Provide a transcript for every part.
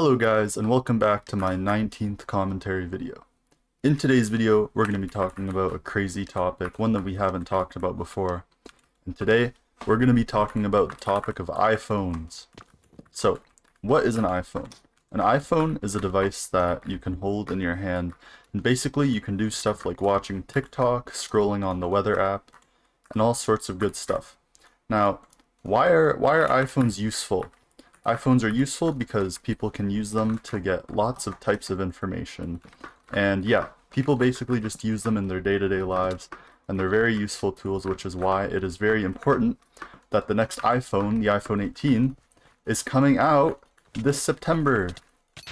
Hello guys, and welcome back to my 19th commentary video. In today's video, we're going to be talking about a crazy topic, one that we haven't talked about before. And today, we're going to be talking about the topic of iPhones. So, what is an iPhone? An iPhone is a device that you can hold in your hand, and basically you can do stuff like watching TikTok, scrolling on the weather app, and all sorts of good stuff. Now, why are iPhones useful? iPhones are useful because people can use them to get lots of types of information. And yeah, people basically just use them in their day-to-day lives, and they're very useful tools, which is why it is very important that the next iPhone, the iPhone 18, is coming out this September.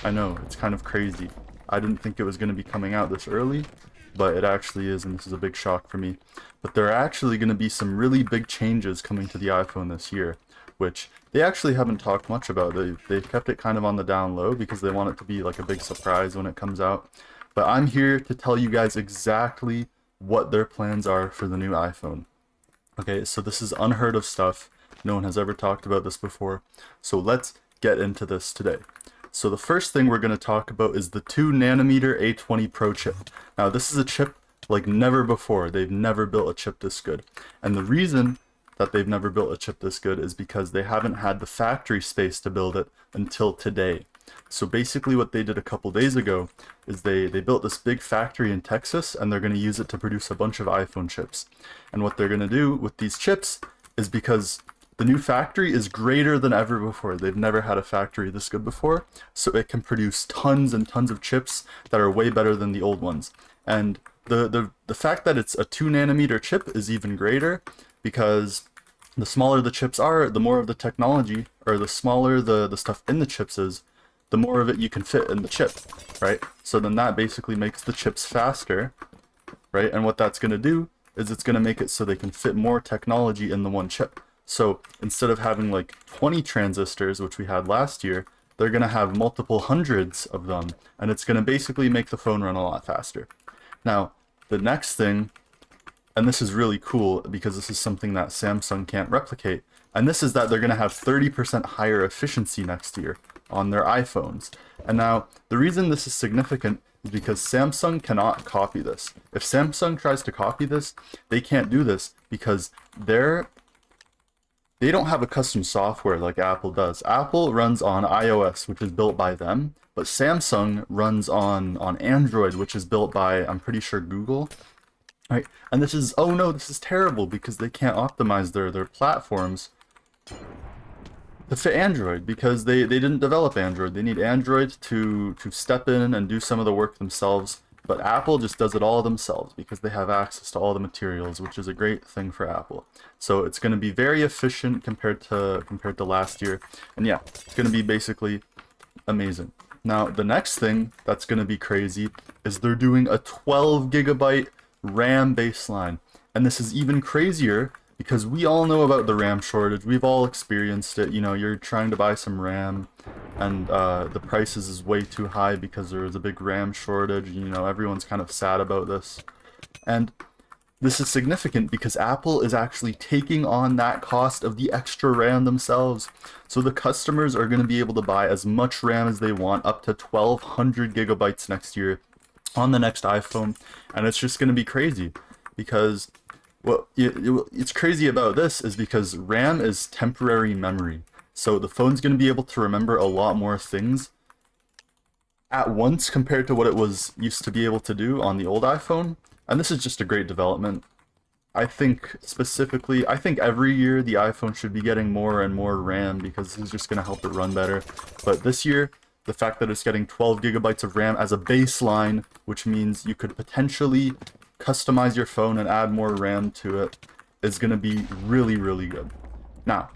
I know, it's kind of crazy. I didn't think it was going to be coming out this early, but it actually is, and this is a big shock for me. But there are actually going to be some really big changes coming to the iPhone this year, which they actually haven't talked much about. They've kept it kind of on the down low because they want it to be like a big surprise when it comes out. But I'm here to tell you guys exactly what their plans are for the new iPhone. Okay, so this is unheard of stuff. No one has ever talked about this before. So let's get into this today. So the first thing we're going to talk about is the 2nm A20 Pro chip. Now this is a chip like never before. They've never built a chip this good. And the reason that they've never built a chip this good is because they haven't had the factory space to build it until today. So basically what they did a couple days ago is they built this big factory in Texas, and they're going to use it to produce a bunch of iPhone chips. And what they're going to do with these chips is, because the new factory is greater than ever before. They've never had a factory this good before, so it can produce tons and tons of chips that are way better than the old ones. And the fact that it's a 2nm chip is even greater, because the smaller the chips are, the more of the technology, or the smaller the stuff in the chips is, the more of it you can fit in the chip, right? So then that basically makes the chips faster, right? And what that's going to do is it's going to make it so they can fit more technology in the one chip. So instead of having like 20 transistors, which we had last year, they're going to have multiple hundreds of them, and it's going to basically make the phone run a lot faster. Now, the next thing, and this is really cool because this is something that Samsung can't replicate, and this is that they're going to have 30% higher efficiency next year on their iPhones. And now, the reason this is significant is because Samsung cannot copy this. If Samsung tries to copy this, they can't do this because they don't have a custom software like Apple does. Apple runs on iOS, which is built by them, but Samsung runs on Android, which is built by, I'm pretty sure, Google. Right, and this is, oh no, this is terrible because they can't optimize their platforms to fit Android, because they didn't develop Android. They need Android to step in and do some of the work themselves, but Apple just does it all themselves because they have access to all the materials, which is a great thing for Apple. So it's going to be very efficient compared to last year, and yeah, it's going to be basically amazing. Now the next thing that's going to be crazy is they're doing a 12 GB RAM baseline, and this is even crazier because we all know about the RAM shortage. We've all experienced it. You know, you're trying to buy some RAM, and the prices is way too high because there was a big RAM shortage. You know, everyone's kind of sad about this, and this is significant because Apple is actually taking on that cost of the extra RAM themselves. So the customers are going to be able to buy as much RAM as they want, up to 1200 GB next year on the next iPhone, and it's just going to be crazy because it's crazy about this is because RAM is temporary memory. So the phone's going to be able to remember a lot more things at once compared to what it was used to be able to do on the old iPhone, and this is just a great development. I think every year the iPhone should be getting more and more RAM because this is just going to help it run better. But this year, the fact that it's getting 12 GB of RAM as a baseline, which means you could potentially customize your phone and add more RAM to it, is going to be really, really good. Now,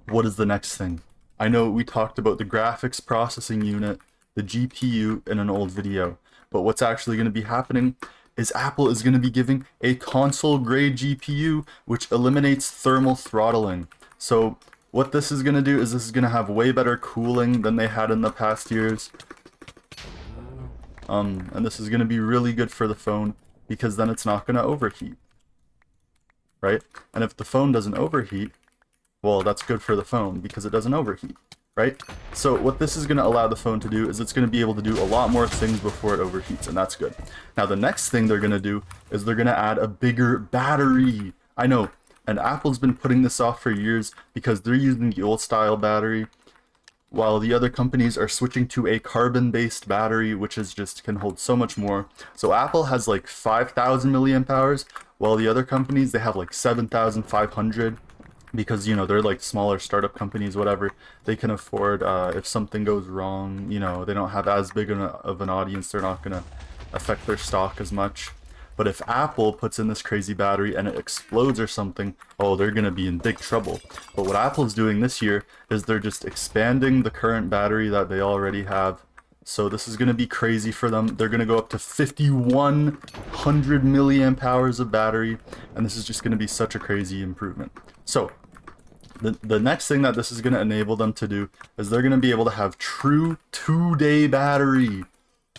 what is the next thing? I know we talked about the graphics processing unit, the GPU, in an old video, but what's actually going to be happening is Apple is going to be giving a console-grade GPU, which eliminates thermal throttling. So what this is going to do is this is going to have way better cooling than they had in the past years. And this is going to be really good for the phone because then it's not going to overheat, right? And if the phone doesn't overheat, well, that's good for the phone because it doesn't overheat, right? So what this is going to allow the phone to do is it's going to be able to do a lot more things before it overheats, and that's good. Now the next thing they're going to do is they're going to add a bigger battery. I know, and Apple's been putting this off for years because they're using the old style battery, while the other companies are switching to a carbon-based battery, which is just can hold so much more. So Apple has like 5,000 milliamp hours, while the other companies, they have like 7,500, because, you know, they're like smaller startup companies, whatever. They can afford, if something goes wrong, you know, they don't have as big of an audience, they're not gonna affect their stock as much. But if Apple puts in this crazy battery and it explodes or something, oh, they're going to be in big trouble. But what Apple's doing this year is they're just expanding the current battery that they already have. So this is going to be crazy for them. They're going to go up to 5,100 milliamp hours of battery, and this is just going to be such a crazy improvement. So the next thing that this is going to enable them to do is they're going to be able to have true 2-day battery.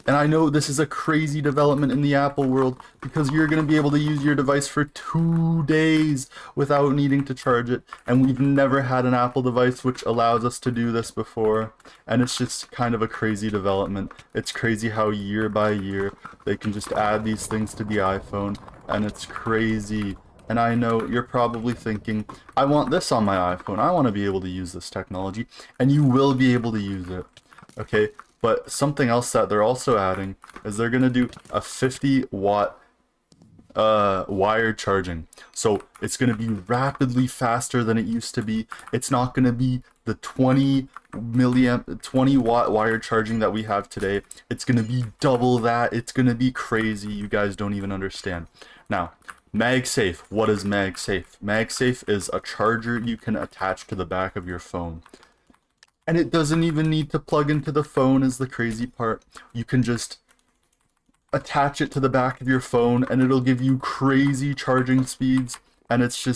And I know this is a crazy development in the Apple world because you're going to be able to use your device for 2 days without needing to charge it. And we've never had an Apple device which allows us to do this before. And it's just kind of a crazy development. It's crazy how year by year they can just add these things to the iPhone. And it's crazy. And I know you're probably thinking, I want this on my iPhone. I want to be able to use this technology. And you will be able to use it. Okay? But something else that they're also adding is they're going to do a 50-watt wired charging. So it's going to be rapidly faster than it used to be. It's not going to be the 20-watt wired charging that we have today. It's going to be double that. It's going to be crazy. You guys don't even understand. Now, MagSafe. What is MagSafe? MagSafe is a charger you can attach to the back of your phone. And it doesn't even need to plug into the phone is the crazy part. You can just attach it to the back of your phone and it'll give you crazy charging speeds. And it's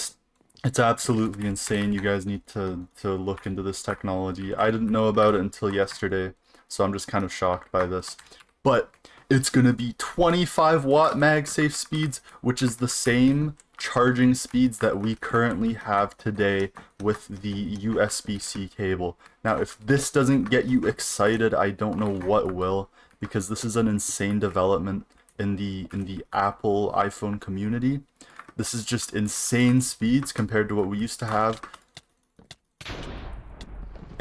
absolutely insane. You guys need to look into this technology. I didn't know about it until yesterday, so I'm just kind of shocked by this. But it's going to be 25-watt MagSafe speeds, which is the same charging speeds that we currently have today with the USB-C cable. Now, if this doesn't get you excited, I don't know what will, because this is an insane development in the Apple iPhone community. This is just insane speeds compared to what we used to have.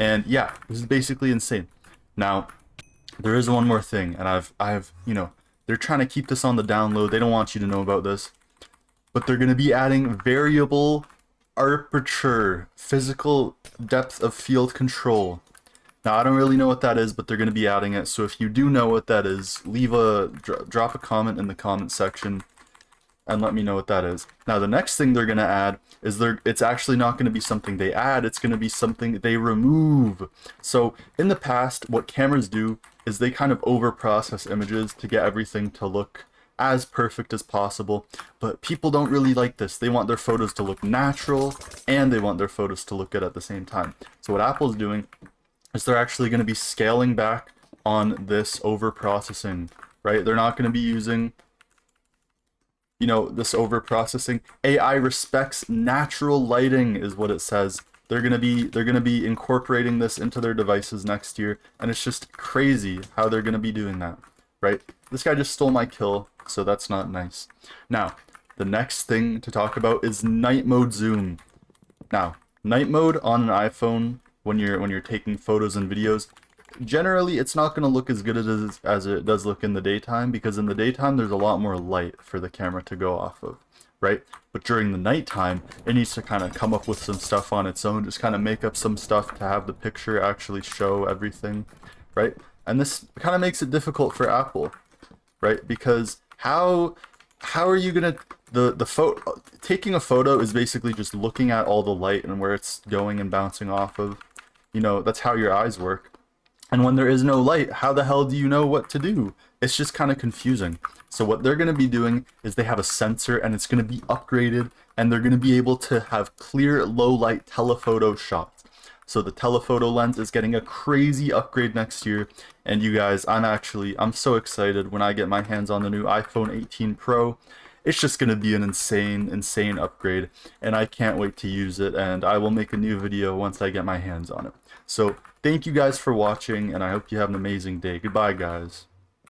And yeah, this is basically insane. Now, there is one more thing, and I've you know, they're trying to keep this on the down low. They don't want you to know about this. But they're going to be adding variable aperture, physical depth of field control. Now, I don't really know what that is, but they're going to be adding it. So if you do know what that is, drop a comment in the comment section and let me know what that is. Now, the next thing they're going to add is it's actually not going to be something they add. It's going to be something they remove. So in the past, what cameras do is they kind of over-process images to get everything to look as perfect as possible, but people don't really like this. They want their photos to look natural and they want their photos to look good at the same time. So what Apple's doing is they're actually going to be scaling back on this over processing, right? They're not going to be using, you know, this over processing. AI respects natural lighting is what it says. They're gonna be incorporating this into their devices next year, and it's just crazy how they're gonna be doing that, right? This guy just stole my kill, so that's not nice. Now, the next thing to talk about is night mode zoom. Now, night mode on an iPhone when you're taking photos and videos, generally it's not going to look as good as it does look in the daytime, because in the daytime there's a lot more light for the camera to go off of, right? But during the nighttime, it needs to kind of come up with some stuff on its own, just kind of make up some stuff to have the picture actually show everything, right? And this kind of makes it difficult for Apple, right? Because how are you gonna the photo taking a photo is basically just looking at all the light and where it's going and bouncing off of. You know, that's how your eyes work. And when there is no light, how the hell do you know what to do? It's just kind of confusing. So what they're going to be doing is they have a sensor, and it's going to be upgraded, and they're going to be able to have clear low light telephoto shots. So the telephoto lens is getting a crazy upgrade next year. And you guys, I'm so excited when I get my hands on the new iPhone 18 Pro. It's just going to be an insane upgrade, and I can't wait to use it, and I will make a new video once I get my hands on it. So thank you guys for watching, and I hope you have an amazing day. Goodbye, guys.